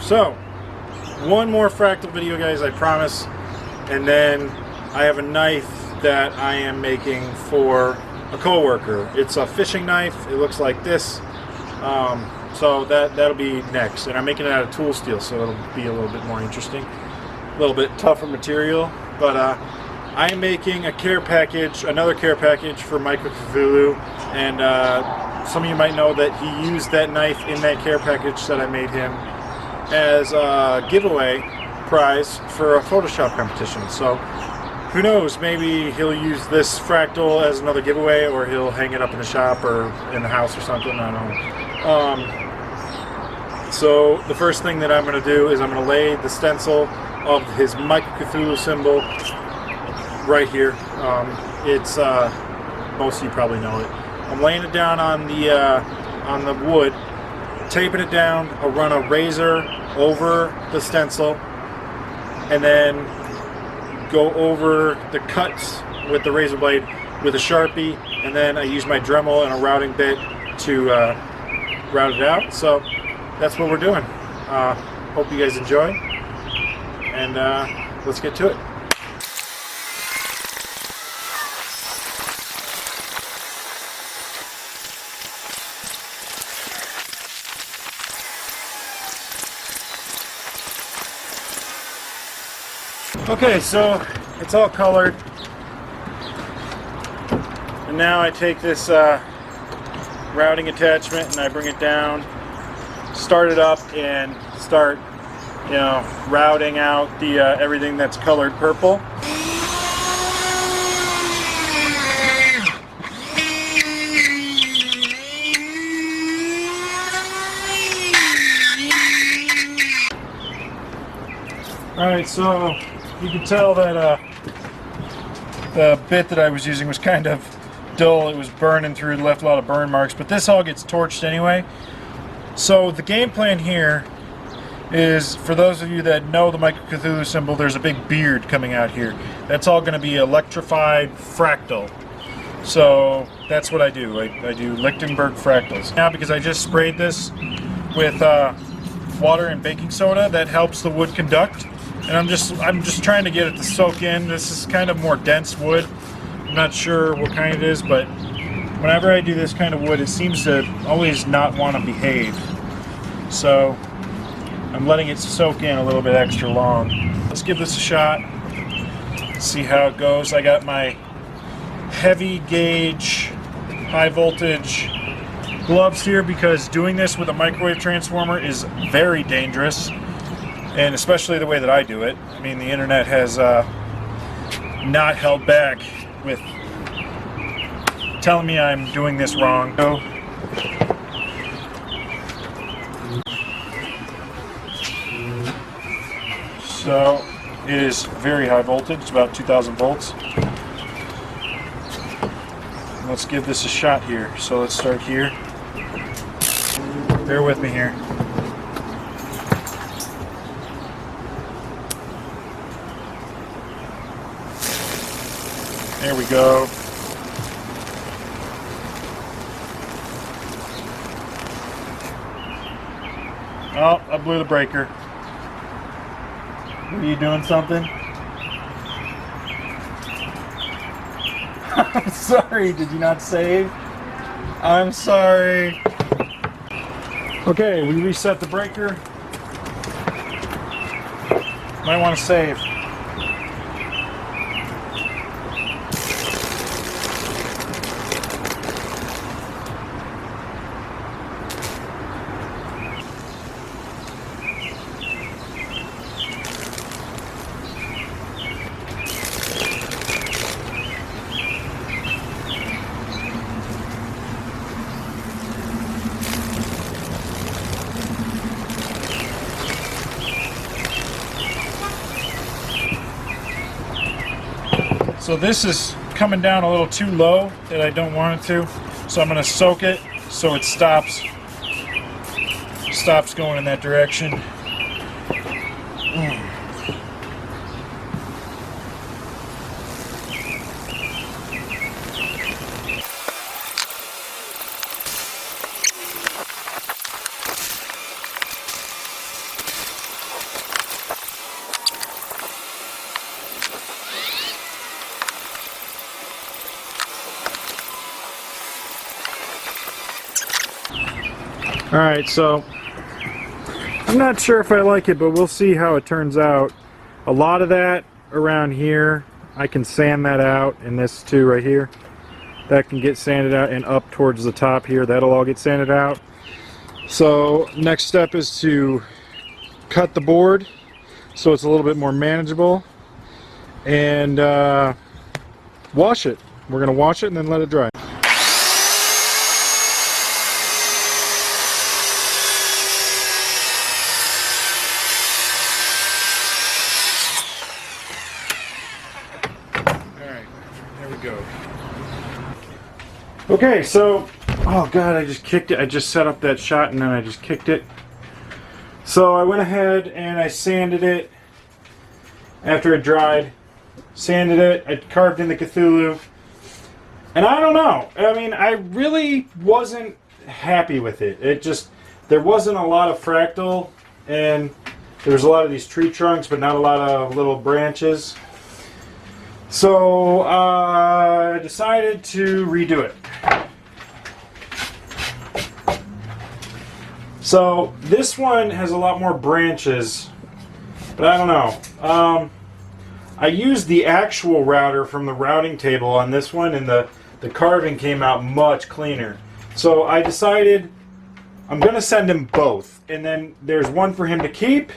So, one more fractal video, guys, I promise. And then I have a knife that I am making for a coworker. It's a fishing knife. It looks like this. So that'll be next. And I'm making it out of tool steel, so it'll be a little bit more interesting. A little bit tougher material. But I am making a care package, another care package for Cthulhu. And some of you might know that he used that knife in that care package that I made him as a giveaway prize for a Photoshop competition. So who knows, maybe he'll use this fractal as another giveaway, or he'll hang it up in the shop or in the house or something, I don't know. So the first thing that I'm going to do is I'm going to lay the stencil of his Cthulhu symbol right here. It's most of you probably know it. I'm laying it down on the wood, taping it down. I'll run a razor over the stencil, and then go over the cuts with the razor blade with a Sharpie, and then I use my Dremel and a routing bit to route it out. So that's what we're doing. Hope you guys enjoy, and let's get to it. Okay, so it's all colored, and now I take this routing attachment and I bring it down, start it up, and start, routing out the everything that's colored purple. All right, so you can tell that the bit that I was using was kind of dull. It was burning through, left a lot of burn marks, but this all gets torched anyway. So the game plan here is, for those of you that know the Cthulhu symbol, there's a big beard coming out here. That's all going to be electrified fractal. So that's what I do. I do Lichtenberg fractals. Now, because I just sprayed this with water and baking soda, that helps the wood conduct. And I'm just trying to get it to soak in. This is kind of more dense wood. I'm not sure what kind it is, but whenever I do this kind of wood, it seems to always not want to behave. So I'm letting it soak in a little bit extra long. Let's give this a shot. See how it goes. I got my heavy gauge, high voltage gloves here because doing this with a microwave transformer is very dangerous. And especially the way that I do it. I mean, the internet has not held back with telling me I'm doing this wrong. So it is very high voltage. It's about 2,000 volts. Let's give this a shot here. So let's start here. Bear with me here. There we go. Oh, I blew the breaker. Were you doing something? I'm sorry, did you not save? I'm sorry. Okay, we reset the breaker. Might want to save. So this is coming down a little too low that I don't want it to. So I'm going to soak it so it stops going in that direction. Alright, so I'm not sure if I like it, but we'll see how it turns out. A lot of that around here, I can sand that out, and this too right here. That can get sanded out, and up towards the top here, that'll all get sanded out. So next step is to cut the board so it's a little bit more manageable, and wash it. We're going to wash it and then let it dry. Okay, so, oh god, I just kicked it. I just set up that shot and then I just kicked it. So I went ahead and I sanded it after it dried. Sanded it, I carved in the Cthulhu. And I don't know. I mean, I really wasn't happy with it. It just, there wasn't a lot of fractal, and there was a lot of these tree trunks, but not a lot of little branches. So I decided to redo it. So this one has a lot more branches, but I don't know. I used the actual router from the routing table on this one, and the carving came out much cleaner. So I decided I'm going to send him both, and then there's one for him to keep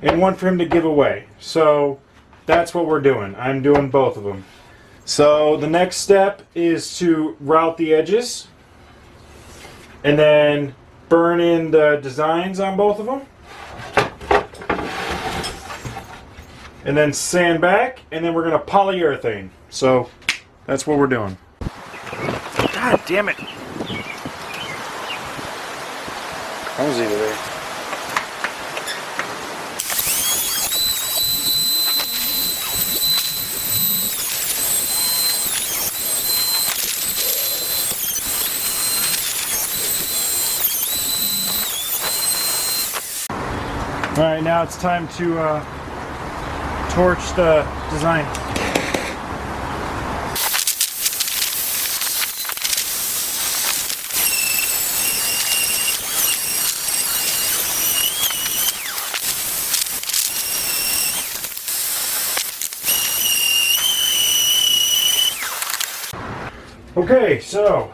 and one for him to give away. So that's what we're doing. I'm doing both of them. So the next step is to route the edges and then burn in the designs on both of them. And then sand back, and then we're going to polyurethane. So that's what we're doing. God damn it. Clumsy today. Alright, now it's time to torch the design. Okay, so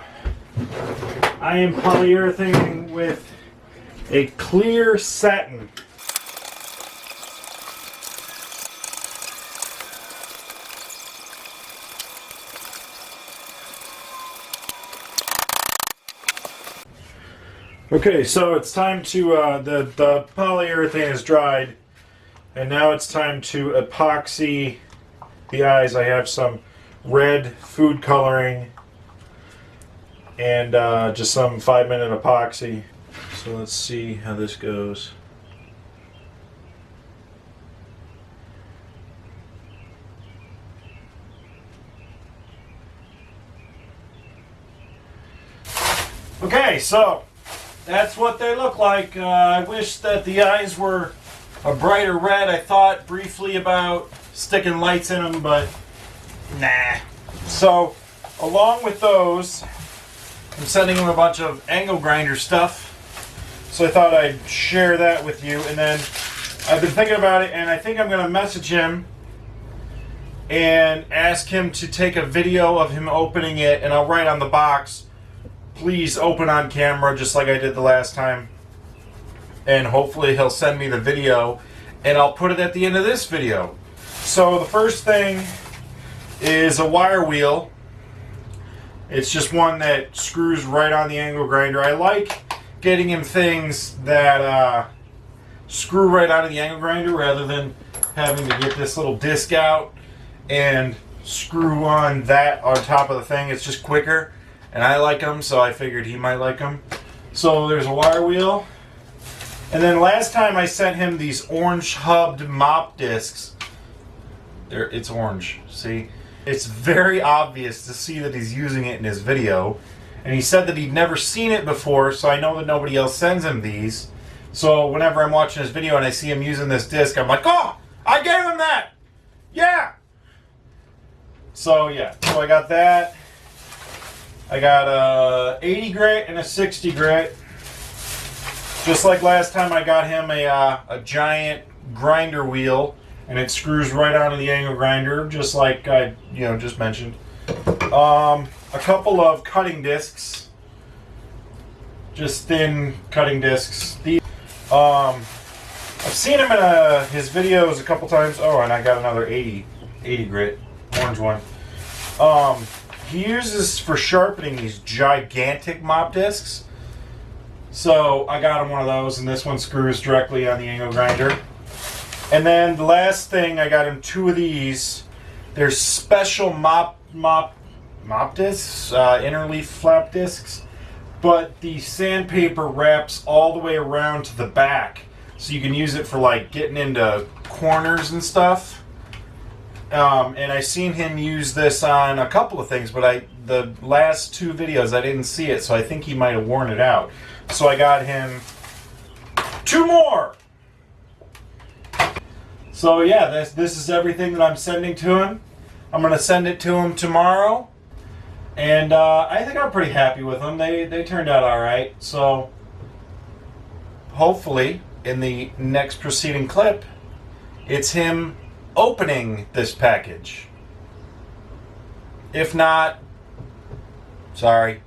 I am polyurethaning with a clear satin. Okay, so it's time to, the polyurethane is dried, and now it's time to epoxy the eyes. I have some red food coloring and just some 5-minute epoxy. So let's see how this goes. Okay, so that's what they look like. I wish that the eyes were a brighter red. I thought briefly about sticking lights in them, but nah. So, along with those, I'm sending them a bunch of angle grinder stuff. So I thought I'd share that with you. And then I've been thinking about it, and I think I'm going to message him and ask him to take a video of him opening it, and I'll write on the box, please open on camera, just like I did the last time. And hopefully he'll send me the video, and I'll put it at the end of this video. So the first thing is a wire wheel. It's just one that screws right on the angle grinder. I like getting him things that screw right out of the angle grinder rather than having to get this little disc out and screw on that on top of the thing. It's just quicker. And I like them, so I figured he might like them. So there's a wire wheel. And then last time I sent him these orange hubbed mop discs. There, it's orange, see? It's very obvious to see that he's using it in his video. And he said that he'd never seen it before, so I know that nobody else sends him these. So whenever I'm watching his video and I see him using this disc, I'm like, oh, I gave him that! Yeah! So yeah, so I got that. I got a 80 grit and a 60 grit. Just like last time, I got him a giant grinder wheel, and it screws right onto the angle grinder, just like I just mentioned. A couple of cutting discs, just thin cutting discs. I've seen him in his videos a couple times. Oh, and I got another 80 grit, orange one. He uses for sharpening these gigantic mop discs. So I got him one of those, and this one screws directly on the angle grinder. And then the last thing, I got him 2 of these. They're special mop discs, interleaf flap discs. But the sandpaper wraps all the way around to the back, so you can use it for like getting into corners and stuff. And I seen him use this on a couple of things, but the last 2 videos I didn't see it, so I think he might have worn it out. So I got him 2 more. So yeah, this is everything that I'm sending to him. I'm gonna send it to him tomorrow, and I think I'm pretty happy with them. They turned out all right. So hopefully, in the next preceding clip, it's him opening this package. If not, sorry.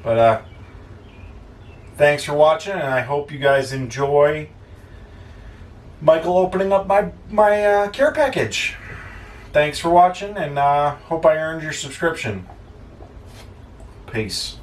But thanks for watching, and I hope you guys enjoy Michael opening up my care package. Thanks for watching, and hope I earned your subscription. Peace.